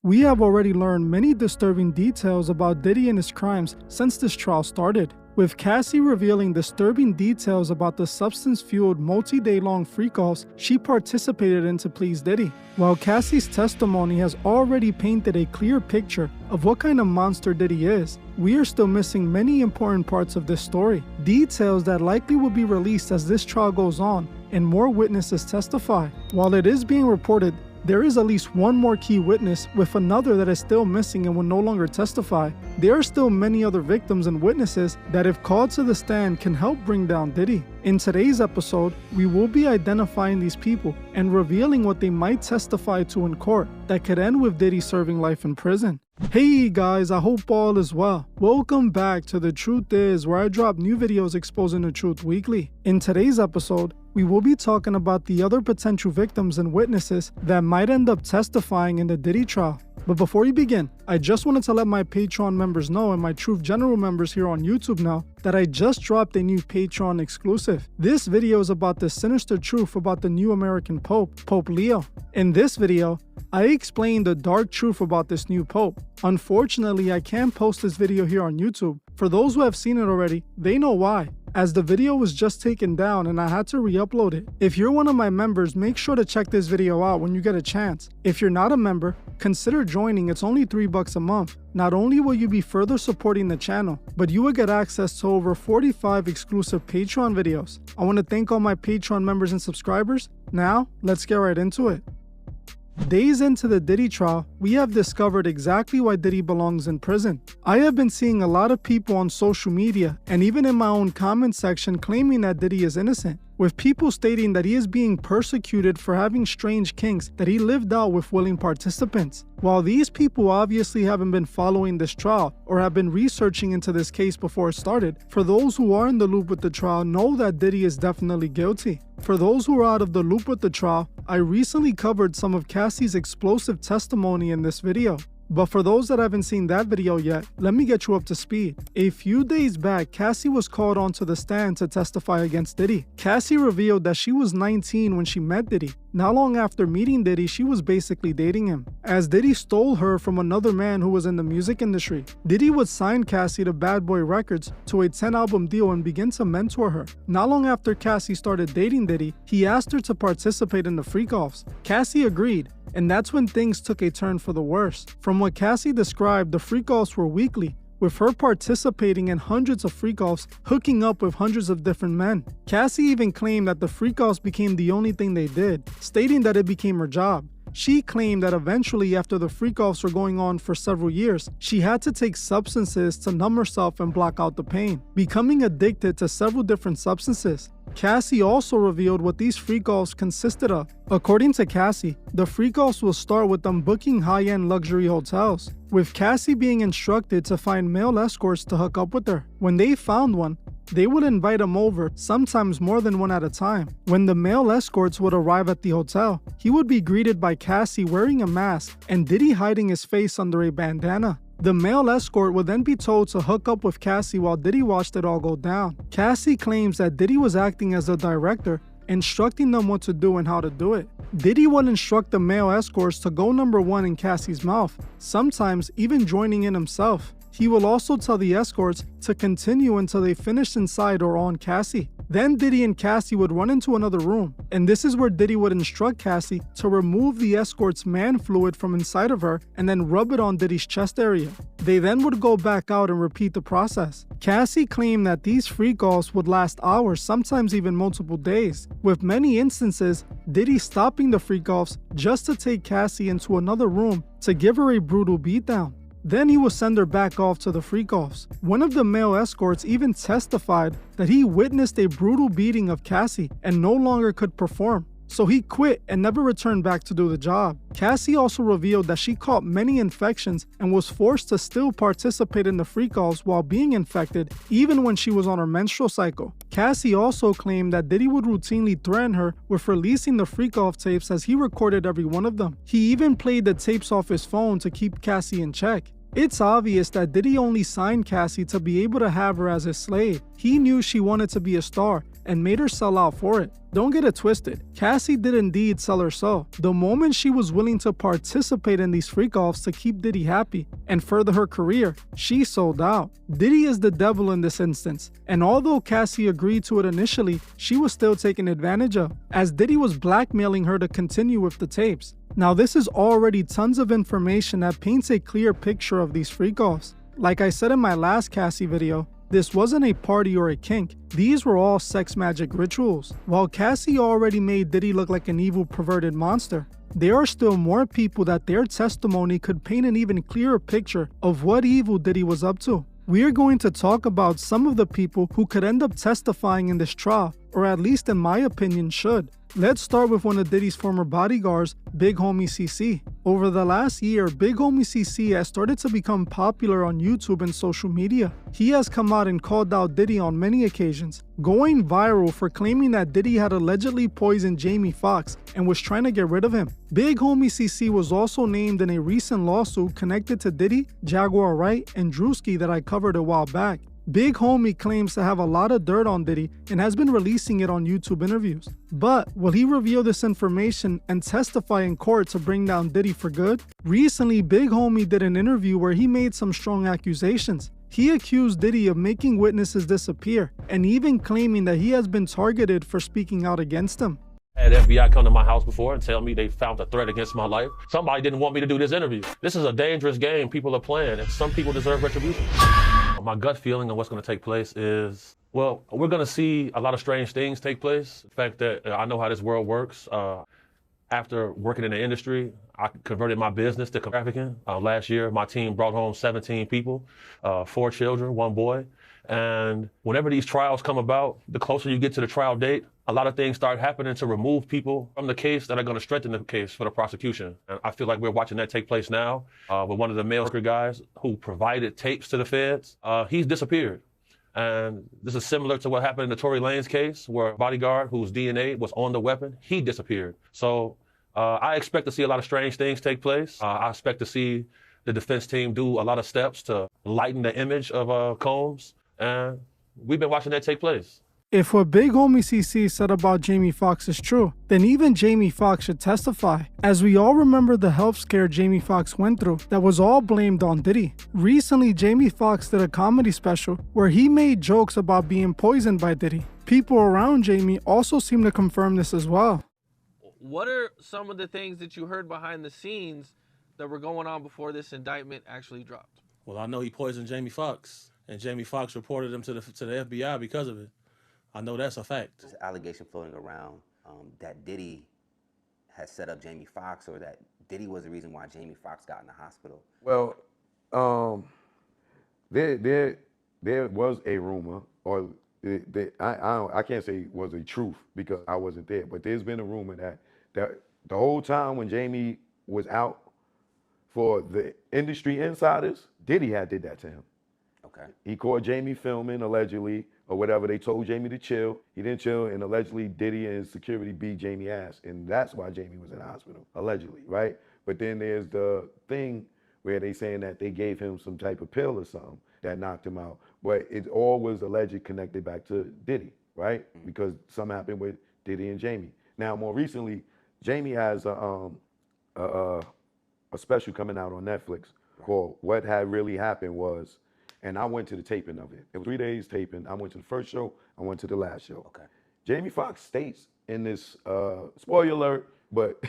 We have already learned many disturbing details about Diddy and his crimes since this trial started, with Cassie revealing disturbing details about the substance-fueled multi-day-long freak-offs she participated in to please Diddy. While Cassie's testimony has already painted a clear picture of what kind of monster Diddy is, we are still missing many important parts of this story, details that likely will be released as this trial goes on and more witnesses testify. While it is being reported there is at least one more key witness, with another that is still missing and will no longer testify, there are still many other victims and witnesses that, if called to the stand, can help bring down Diddy. In today's episode, we will be identifying these people and revealing what they might testify to in court that could end with Diddy serving life in prison. Hey guys, I hope all is well. Welcome back to The Truth Is, where I drop new videos exposing the truth weekly. In today's episode, we will be talking about the other potential victims and witnesses that might end up testifying in the Diddy trial. But before we begin, I just wanted to let my Patreon members know and my Truth General members here on YouTube know that I just dropped a new Patreon exclusive. This video is about the sinister truth about the new American Pope, Pope Leo. In this video, I explain the dark truth about this new Pope. Unfortunately, I can't post this video here on YouTube. For those who have seen it already, they know why, as the video was just taken down and I had to re-upload it. If you're one of my members, make sure to check this video out when you get a chance. If you're not a member, consider joining. It's only $3 a month. Not only will you be further supporting the channel, but you will get access to over 45 exclusive Patreon videos. I want to thank all my Patreon members and subscribers. Now, let's get right into it. Days into the Diddy trial, we have discovered exactly why Diddy belongs in prison. I have been seeing a lot of people on social media and even in my own comment section claiming that Diddy is innocent, with people stating that he is being persecuted for having strange kinks that he lived out with willing participants. While these people obviously haven't been following this trial or have been researching into this case before it started, for those who are in the loop with the trial know that Diddy is definitely guilty. For those who are out of the loop with the trial, I recently covered some of Cassie's explosive testimony in this video. But for those that haven't seen that video yet, let me get you up to speed. A few days back, Cassie was called onto the stand to testify against Diddy. Cassie revealed that she was 19 when she met Diddy. Not long after meeting Diddy, she was basically dating him, as Diddy stole her from another man who was in the music industry. Diddy would sign Cassie to Bad Boy Records to a 10-album deal and begin to mentor her. Not long after Cassie started dating Diddy, he asked her to participate in the freak-offs. Cassie agreed, and that's when things took a turn for the worse. From what Cassie described, the freak-offs were weekly, with her participating in hundreds of freak-offs, hooking up with hundreds of different men. Cassie even claimed that the freak-offs became the only thing they did, stating that it became her job. She claimed that eventually, after the freak-offs were going on for several years, she had to take substances to numb herself and block out the pain, becoming addicted to several different substances. Cassie also revealed what these freak-offs consisted of. According to Cassie, the freak-offs will start with them booking high-end luxury hotels, with Cassie being instructed to find male escorts to hook up with her. When they found one, they would invite him over, sometimes more than one at a time. When the male escorts would arrive at the hotel, he would be greeted by Cassie wearing a mask and Diddy hiding his face under a bandana. The male escort would then be told to hook up with Cassie while Diddy watched it all go down. Cassie claims that Diddy was acting as the director, instructing them what to do and how to do it. Diddy would instruct the male escorts to go number one in Cassie's mouth, sometimes even joining in himself. He will also tell the escorts to continue until they finished inside or on Cassie. Then Diddy and Cassie would run into another room, and this is where Diddy would instruct Cassie to remove the escort's man fluid from inside of her and then rub it on Diddy's chest area. They then would go back out and repeat the process. Cassie claimed that these freak-offs would last hours, sometimes even multiple days, with many instances Diddy stopping the freak-offs just to take Cassie into another room to give her a brutal beatdown. Then he would send her back off to the freak-offs. One of the male escorts even testified that he witnessed a brutal beating of Cassie and no longer could perform, so he quit and never returned back to do the job. Cassie also revealed that she caught many infections and was forced to still participate in the freak-offs while being infected, even when she was on her menstrual cycle. Cassie also claimed that Diddy would routinely threaten her with releasing the freak-off tapes as he recorded every one of them. He even played the tapes off his phone to keep Cassie in check. It's obvious that Diddy only signed Cassie to be able to have her as his slave. He knew she wanted to be a star, and made her sell out for it. Don't get it twisted, Cassie did indeed sell her soul, the moment she was willing to participate in these freak-offs to keep Diddy happy and further her career. She sold out. Diddy is the devil in this instance, and although Cassie agreed to it initially, she was still taken advantage of, as Diddy was blackmailing her to continue with the tapes. Now this is already tons of information that paints a clear picture of these freak-offs. Like I said in my last Cassie video, this wasn't a party or a kink, these were all sex magic rituals. While Cassie already made Diddy look like an evil perverted monster, there are still more people that their testimony could paint an even clearer picture of what evil Diddy was up to. We are going to talk about some of the people who could end up testifying in this trial, or at least in my opinion should. Let's start with one of Diddy's former bodyguards, Big Homie CC. Over the last year, Big Homie CC has started to become popular on YouTube and social media. He has come out and called out Diddy on many occasions, going viral for claiming that Diddy had allegedly poisoned Jamie Foxx and was trying to get rid of him. Big Homie CC was also named in a recent lawsuit connected to Diddy, Jaguar Wright, and Drewski that I covered a while back. Big Homie claims to have a lot of dirt on Diddy and has been releasing it on YouTube interviews. But will he reveal this information and testify in court to bring down Diddy for good? Recently, Big Homie did an interview where he made some strong accusations. He accused Diddy of making witnesses disappear and even claiming that he has been targeted for speaking out against him. I had FBI come to my house before and tell me they found a threat against my life. Somebody didn't want me to do this interview. This is a dangerous game people are playing, and some people deserve retribution. My gut feeling on what's going to take place is, well, we're going to see a lot of strange things take place. The fact that I know how this world works. After working in the industry, I converted my business to trafficking. Last year, my team brought home 17 people, 4 children, 1 boy. And whenever these trials come about, the closer you get to the trial date, a lot of things start happening to remove people from the case that are going to strengthen the case for the prosecution. And I feel like we're watching that take place now with one of the male worker guys who provided tapes to the feds. He's disappeared. And this is similar to what happened in the Tory Lanez case, where Bodyguard, whose DNA was on the weapon, he disappeared. So I expect to see a lot of strange things take place. I expect to see the defense team do a lot of steps to lighten the image of Combs. And we've been watching that take place. If what Big Homie CC said about Jamie Foxx is true, then even Jamie Foxx should testify, as we all remember the health scare Jamie Foxx went through that was all blamed on Diddy. Recently, Jamie Foxx did a comedy special where he made jokes about being poisoned by Diddy. People around Jamie also seem to confirm this as well. What are some of the things that you heard behind the scenes that were going on before this indictment actually dropped? Well, I know he poisoned Jamie Foxx, and Jamie Foxx reported him to the FBI because of it. I know that's a fact. There's allegation floating around that Diddy has set up Jamie Foxx, or that Diddy was the reason why Jamie Foxx got in the hospital. Well, there was a rumor, or I can't say it was a truth because I wasn't there, but there's been a rumor that the whole time when Jamie was out, for the industry insiders, Diddy had did that to him. Okay. He caught Jamie filming, allegedly, or whatever. They told Jamie to chill. He didn't chill, and allegedly Diddy and security beat Jamie ass, and that's why Jamie was in the hospital, allegedly, right? But then there's the thing where they saying that they gave him some type of pill or something that knocked him out. But it all was alleged connected back to Diddy, right? Because something happened with Diddy and Jamie. Now, more recently, Jamie has a special coming out on Netflix called What Had Really Happened Was, and I went to the taping of it. It was 3 days taping. I went to the first show, I went to the last show. Okay. Jamie Foxx states in this, spoiler alert, but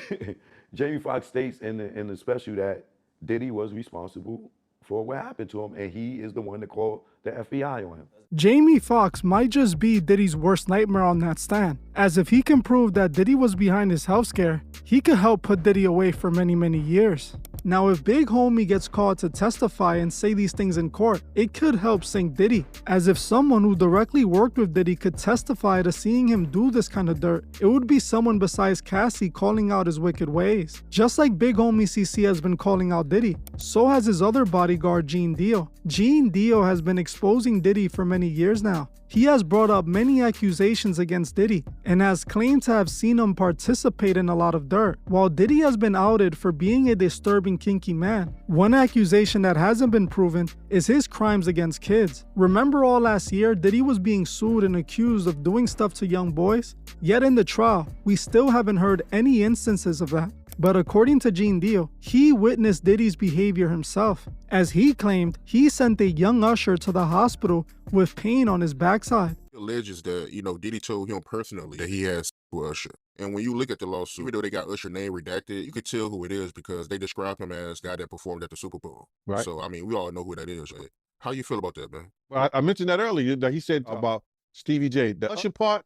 Jamie Foxx states in the special that Diddy was responsible for what happened to him, and he is the one that called the FBI on him. Jamie Foxx might just be Diddy's worst nightmare on that stand, as if he can prove that Diddy was behind his health scare, he could help put Diddy away for many years. Now, if Big Homie gets called to testify and say these things in court, it could help sink Diddy, as if someone who directly worked with Diddy could testify to seeing him do this kind of dirt, it would be someone besides Cassie calling out his wicked ways. Just like Big Homie CC has been calling out Diddy, so has his other bodyguard bodyguard Gene Deal. Gene Deal has been exposing Diddy for many years now. He has brought up many accusations against Diddy and has claimed to have seen him participate in a lot of dirt. While Diddy has been outed for being a disturbing kinky man, one accusation that hasn't been proven is his crimes against kids. Remember all last year, Diddy was being sued and accused of doing stuff to young boys? Yet in the trial, we still haven't heard any instances of that. But according to Gene Deal, he witnessed Diddy's behavior himself. As he claimed, he sent a young Usher to the hospital with pain on his backside. He alleges that, Diddy told him personally that he has with Usher. And when you look at the lawsuit, even though they got Usher's name redacted, you could tell who it is because they describe him as the guy that performed at the Super Bowl. Right. So, we all know who that is, right? How you feel about that, man? Well, I mentioned that earlier, that he said about Stevie J. The Usher part,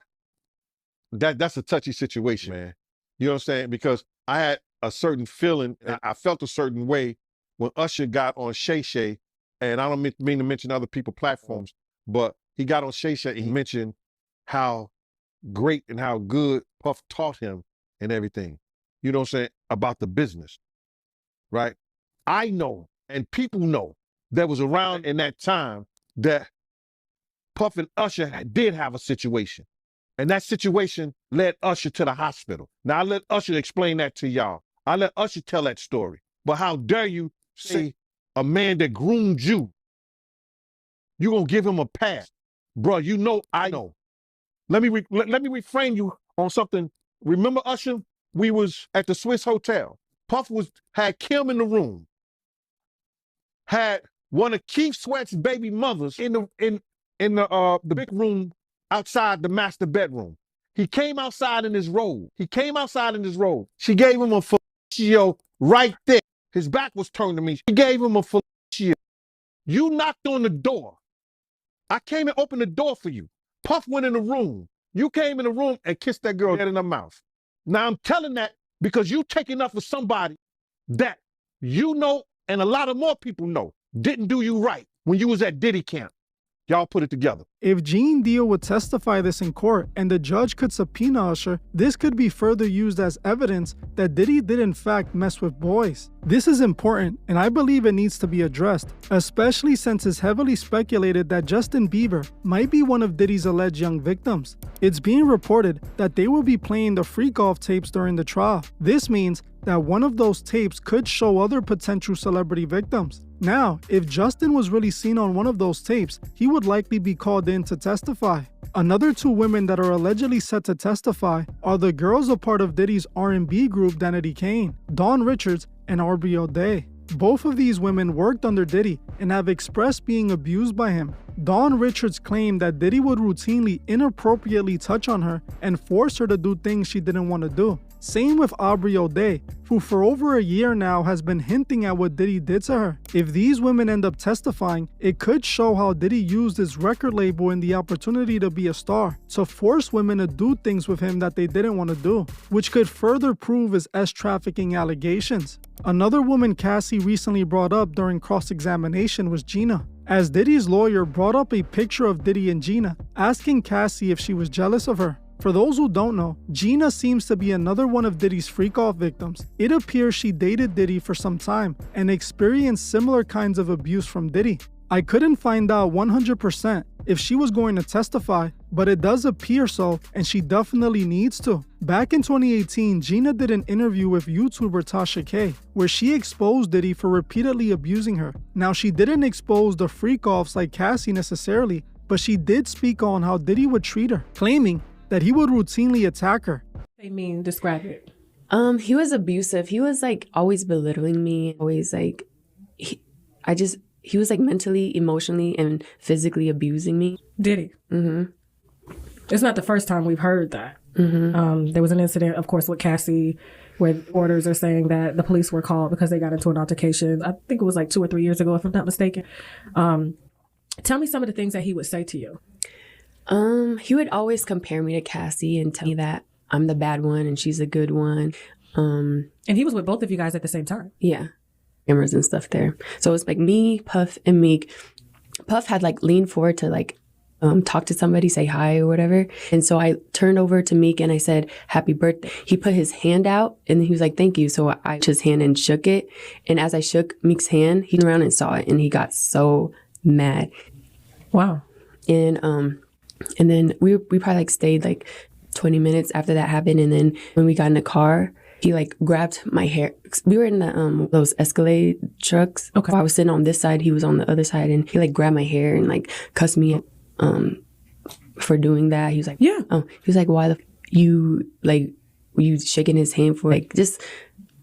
that's a touchy situation, man. You know what I'm saying? Because I had a certain feeling, and I felt a certain way when Usher got on Shay Shay, and I don't mean to mention other people's platforms, but he got on Shay Shay and he mentioned how great and how good Puff taught him and everything. You know what I'm saying? About the business, right? I know, and people know, that was around in that time that Puff and Usher did have a situation. And that situation led Usher to the hospital. Now, I let Usher explain that to y'all. I let Usher tell that story. But how dare you say a man that groomed you, you gonna give him a pass? Bro, you know I know. Let me reframe you on something. Remember Usher? We was at the Swiss Hotel. Puff had Kim in the room. Had one of Keith Sweat's baby mothers in the big room outside the master bedroom. He came outside in his robe. She gave him a fellatio right there. His back was turned to me. She gave him a fellatio. You knocked on the door. I came and opened the door for you. Puff went in the room. You came in the room and kissed that girl dead in her mouth. Now I'm telling that because you taking up for somebody that you know and a lot of more people know didn't do you right when you was at Diddy camp. Y'all put it together. If Gene Deal would testify this in court and the judge could subpoena Usher, this could be further used as evidence that Diddy did in fact mess with boys. This is important, and I believe it needs to be addressed, especially since it's heavily speculated that Justin Bieber might be one of Diddy's alleged young victims. It's being reported that they will be playing the freak off tapes during the trial. This means that one of those tapes could show other potential celebrity victims. Now, if Justin was really seen on one of those tapes, he would likely be called in to testify. Another two women that are allegedly set to testify are the girls a part of Diddy's R&B group Danity Kane, Dawn Richards and Aubrey O'Day. Both of these women worked under Diddy and have expressed being abused by him. Dawn Richards claimed that Diddy would routinely inappropriately touch on her and force her to do things she didn't want to do. Same with Aubrey O'Day, who for over a year now has been hinting at what Diddy did to her. If these women end up testifying, it could show how Diddy used his record label and the opportunity to be a star to force women to do things with him that they didn't want to do, which could further prove his trafficking allegations. Another woman Cassie recently brought up during cross-examination was Gina, as Diddy's lawyer brought up a picture of Diddy and Gina, asking Cassie if she was jealous of her. For those who don't know, Gina seems to be another one of Diddy's freak-off victims. It appears she dated Diddy for some time and experienced similar kinds of abuse from Diddy. I couldn't find out 100% if she was going to testify, but it does appear so, and she definitely needs to. Back in 2018, Gina did an interview with YouTuber Tasha K, where she exposed Diddy for repeatedly abusing her. Now, she didn't expose the freak-offs like Cassie necessarily, but she did speak on how Diddy would treat her, claiming that he would routinely attack her. Describe it. He was abusive. He was like always belittling me. Always like, he was like mentally, emotionally, and physically abusing me. Diddy. It's not the first time we've heard that. There was an incident, of course, with Cassie, where orders are saying that the police were called because they got into an altercation. I think it was like 2 or 3 years ago, if I'm not mistaken. Tell me some of the things that he would say to you. He would always compare me to Cassie and tell me that I'm the bad one and she's a good one. And he was with both of you guys at the same time. Yeah. Cameras and stuff there. So it's like me, Puff, and Meek. Puff had like leaned forward to like talk to somebody, say hi or whatever. And so I turned over to Meek and I said, happy birthday. He put his hand out and he was like, thank you. So I took his hand and shook it. And as I shook Meek's hand, he turned around and saw it and he got so mad. Wow. And then we probably like stayed like 20 minutes after that happened. And then when we got in the car, he like grabbed my hair. We were in the those Escalade trucks. Okay. I was sitting on this side, he was on the other side, and he like grabbed my hair and like cussed me for doing that. He was like, yeah. He was like, why you shaking his hand for, like, just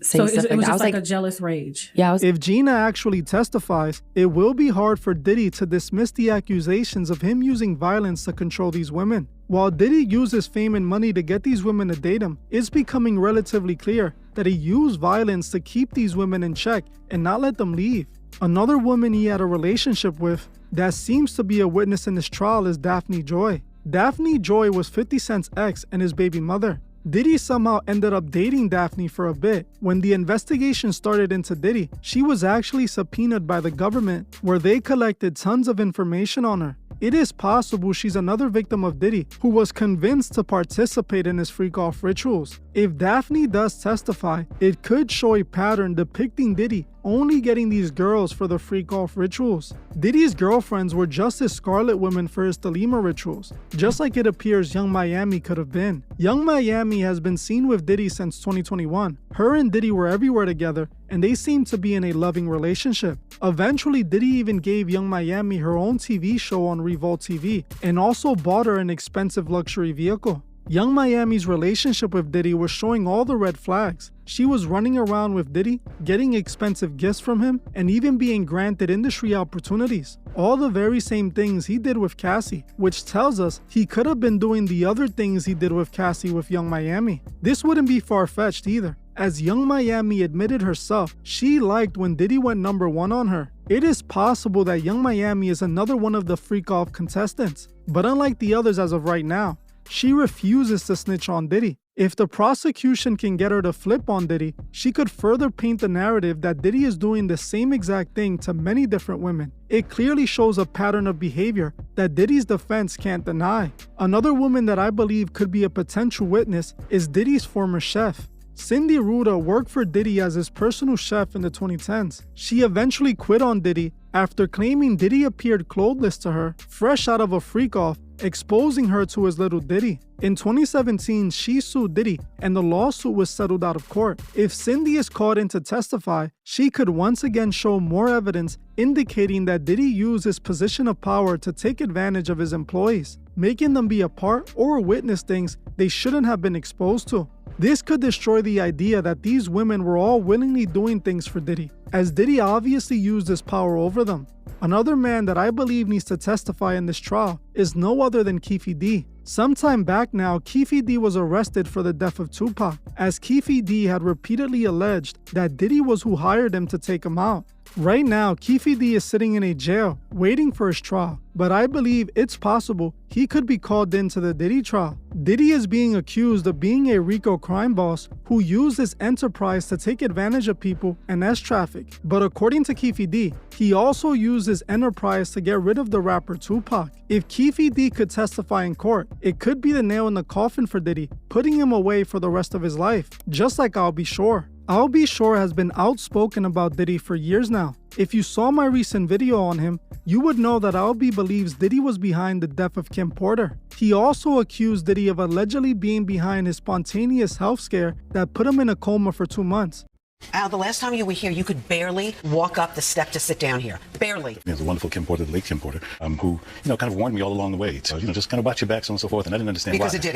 saying stuff like that. It was I just was like a jealous rage. Yeah. If Gina actually testifies, it will be hard for Diddy to dismiss the accusations of him using violence to control these women. While Diddy uses fame and money to get these women to date him, it's becoming relatively clear that he used violence to keep these women in check and not let them leave. Another woman he had a relationship with that seems to be a witness in this trial is Daphne Joy. Daphne Joy was 50 Cent's ex and his baby mother. Diddy somehow ended up dating Daphne for a bit. When the investigation started into Diddy, she was actually subpoenaed by the government, where they collected tons of information on her. It is possible she's another victim of Diddy who was convinced to participate in his freak-off rituals. If Daphne does testify, it could show a pattern depicting Diddy only getting these girls for the freak-off rituals. Diddy's girlfriends were just as scarlet women for his Thelema rituals, just like it appears Young Miami could have been. Young Miami has been seen with Diddy since 2021. Her and Diddy were everywhere together, and they seem to be in a loving relationship. Eventually, Diddy even gave Young Miami her own TV show on Revolt TV, and also bought her an expensive luxury vehicle. Young Miami's relationship with Diddy was showing all the red flags. She was running around with Diddy, getting expensive gifts from him, and even being granted industry opportunities. All the very same things he did with Cassie, which tells us he could have been doing the other things he did with Cassie with Young Miami. This wouldn't be far-fetched either, as Young Miami admitted herself she liked when Diddy went #1 on her. It is possible that Young Miami is another one of the freak-off contestants, but unlike the others as of right now, she refuses to snitch on Diddy. If the prosecution can get her to flip on Diddy, she could further paint the narrative that Diddy is doing the same exact thing to many different women. It clearly shows a pattern of behavior that Diddy's defense can't deny. Another woman that I believe could be a potential witness is Diddy's former chef. Cindy Ruda worked for Diddy as his personal chef in the 2010s. She eventually quit on Diddy after claiming Diddy appeared clothless to her, fresh out of a freak-off, exposing her to his little Diddy. In 2017, she sued Diddy, and the lawsuit was settled out of court. If Cindy is called in to testify, she could once again show more evidence indicating that Diddy used his position of power to take advantage of his employees, making them be a part or witness things they shouldn't have been exposed to. This could destroy the idea that these women were all willingly doing things for Diddy, as Diddy obviously used his power over them. Another man that I believe needs to testify in this trial is no other than Keffe D. Sometime back now, Keffe D was arrested for the death of Tupac, as Keffe D had repeatedly alleged that Diddy was who hired him to take him out. Right now, Keffe D is sitting in a jail, waiting for his trial, but I believe it's possible he could be called into the Diddy trial. Diddy is being accused of being a Rico crime boss who used his enterprise to take advantage of people and traffic. But according to Keffe D, he also used his enterprise to get rid of the rapper Tupac. If Keffe D could testify in court, it could be the nail in the coffin for Diddy, putting him away for the rest of his life, just like I'll Be Sure. I'll Be Sure has been outspoken about Diddy for years now. If you saw my recent video on him, you would know that I'll Be believes Diddy was behind the death of Kim Porter. He also accused Diddy of allegedly being behind his spontaneous health scare that put him in a coma for 2 months. Al, the last time you were here, you could barely walk up the step to sit down here. Barely. There's a wonderful Kim Porter, the late Kim Porter, who, kind of warned me all along the way. So, just kind of watch your back, so on and so forth, and I didn't understand because why. Because of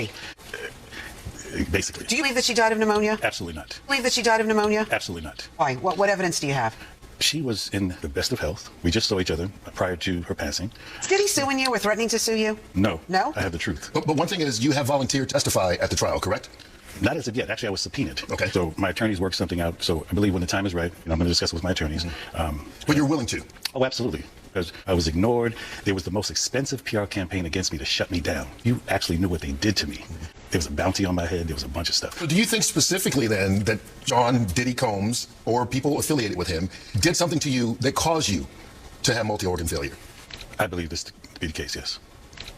Diddy. Basically. Do you believe that she died of pneumonia? Absolutely not. Believe that she died of pneumonia? Absolutely not. Why? What evidence do you have? She was in the best of health. We just saw each other prior to her passing. Is Diddy suing you or threatening to sue you? No. No? I have the truth. But one thing is, you have volunteered to testify at the trial, correct? Not as of yet. Actually, I was subpoenaed. Okay. So my attorneys worked something out. So I believe when the time is right, I'm going to discuss it with my attorneys. But you're willing to? Oh, absolutely. Because I was ignored. There was the most expensive PR campaign against me to shut me down. You actually knew what they did to me. There was a bounty on my head. There was a bunch of stuff. So do you think specifically then that John Diddy Combs or people affiliated with him did something to you that caused you to have multi-organ failure? I believe this to be the case, yes.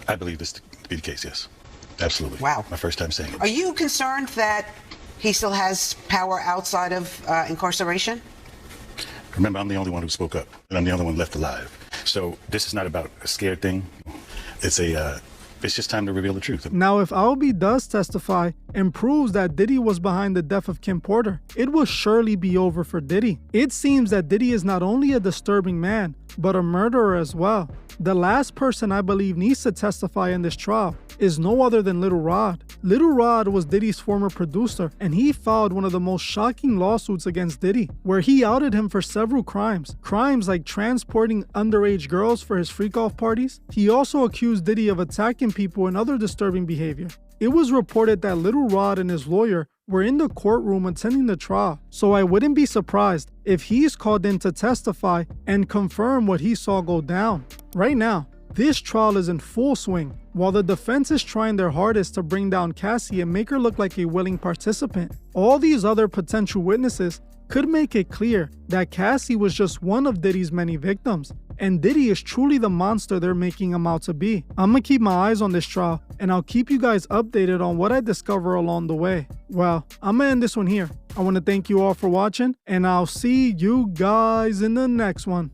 I believe this to be the case, yes. Absolutely. Wow. My first time saying it. Are you concerned that he still has power outside of incarceration? Remember, I'm the only one who spoke up, and I'm the only one left alive. So this is not about a scared thing. It's just time to reveal the truth. Now, if Albee does testify and proves that Diddy was behind the death of Kim Porter, it will surely be over for Diddy. It seems that Diddy is not only a disturbing man, but a murderer as well. The last person I believe needs to testify in this trial is no other than Little Rod. Little Rod was Diddy's former producer, and he filed one of the most shocking lawsuits against Diddy, where he outed him for several crimes. Crimes like transporting underage girls for his freak-off parties. He also accused Diddy of attacking people and other disturbing behavior. It was reported that Little Rod and his lawyer were in the courtroom attending the trial, so I wouldn't be surprised if he's called in to testify and confirm what he saw go down. Right now, this trial is in full swing, while the defense is trying their hardest to bring down Cassie and make her look like a willing participant. All these other potential witnesses could make it clear that Cassie was just one of Diddy's many victims, and Diddy is truly the monster they're making him out to be. I'm gonna keep my eyes on this trial, and I'll keep you guys updated on what I discover along the way. Well, I'm gonna end this one here. I want to thank you all for watching, and I'll see you guys in the next one.